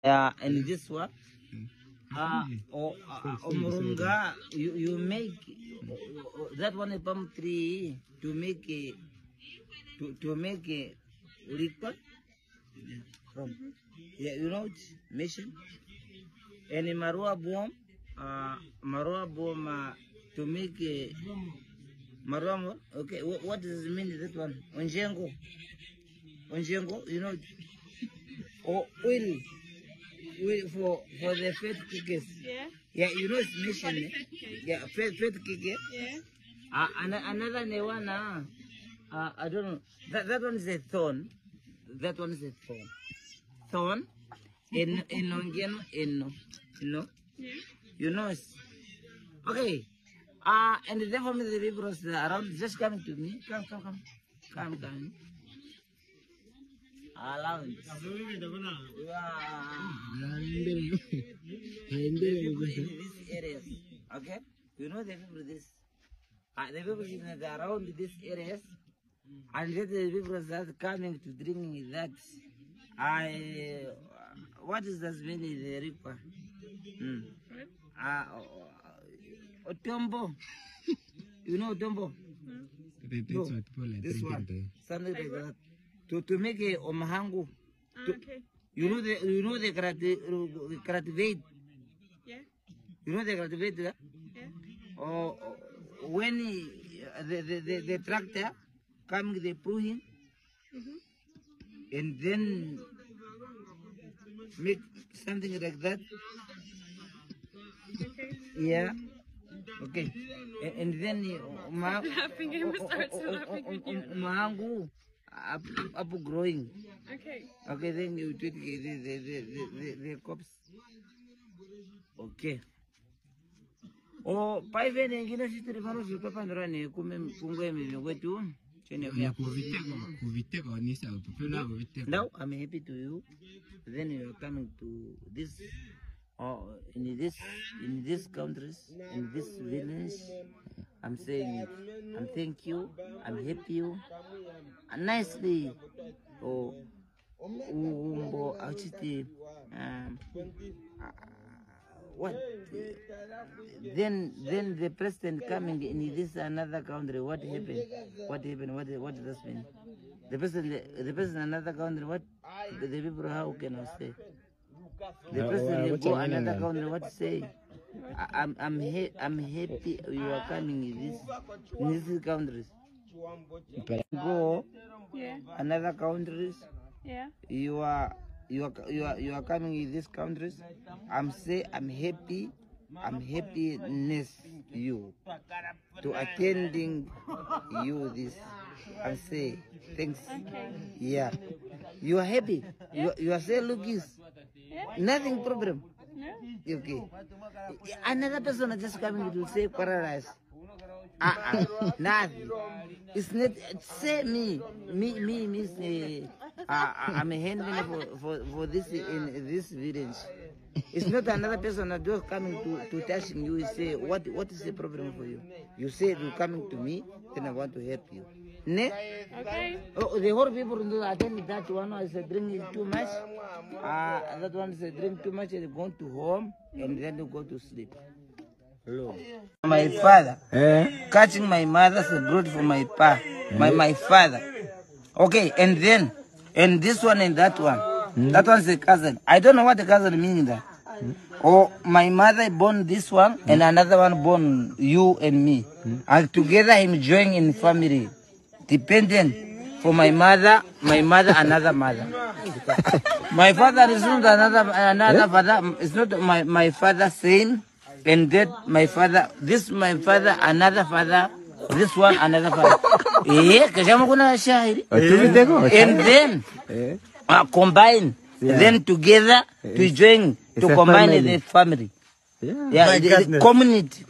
And this one, Omurunga, you make that one a palm tree to make a liquor from you know mission. And marua bomb to make a marua. Okay, what does it mean that one? Onjengo, you know, or oil for the fat cakes. Yeah, you know it's mission. Yeah, fat cake. Yeah. Another one. I don't know. That one is a thorn. That one is a thorn. Thorn. In no. You know. Okay. And then for me the people around just coming to me. Come. Allow it. In these areas, okay? You know the people the people around these areas, and the people that coming to drinking that. What is that meaning the river? Otombo. You know Otombo? No, this one. Something like that. To make a omahangu. Okay. You know the cultivate. Yeah. You know the cultivate. Yeah. Or when the tractor coming, they pull him, and then make something like that. Okay. Yeah. Okay. And then mahangu up growing. Okay. Okay, then you take the crops. Okay. Oh, five and again, she tells you, Papa, and you come to now I'm happy to you. Then you are coming to this in this countries, in this village. I'm saying I'm thank you, I'm happy you. Nicely actually what then the president coming in this another country, what happened? What does this mean? The president another country, what the people, how can I say? The president go another country, what to say? I'm happy you are coming in these countries. Go another countries. Yeah. You are coming in these countries. I'm happy. I'm happiness you to attending you this. I say thanks. Okay. Yeah. You are happy. Yeah. You are saying look is nothing problem. No. Okay. Another person is just coming to say paradise. Nothing. It's not say me say I'm handling for this in this village. It's not another person that just coming to touch you. You say what is the problem for you? You say you coming to me, then I want to help you. Ne? Okay. Oh, the whole people do attend that one. I said drinking too much. That one said drink too much and go to home and then you go to sleep. Hello. My father catching my mother's blood for my pa, my father. Okay, and this one and that one. That one's a cousin. I don't know what the cousin means that. Or my mother born this one and another one born you and me. And together him join in family. Dependent for my mother, another mother. My father is not another father. It's not my father same. And that my father, this my father, another father, this one another father. And then combine, then together to join to combine the family. Yeah, the community.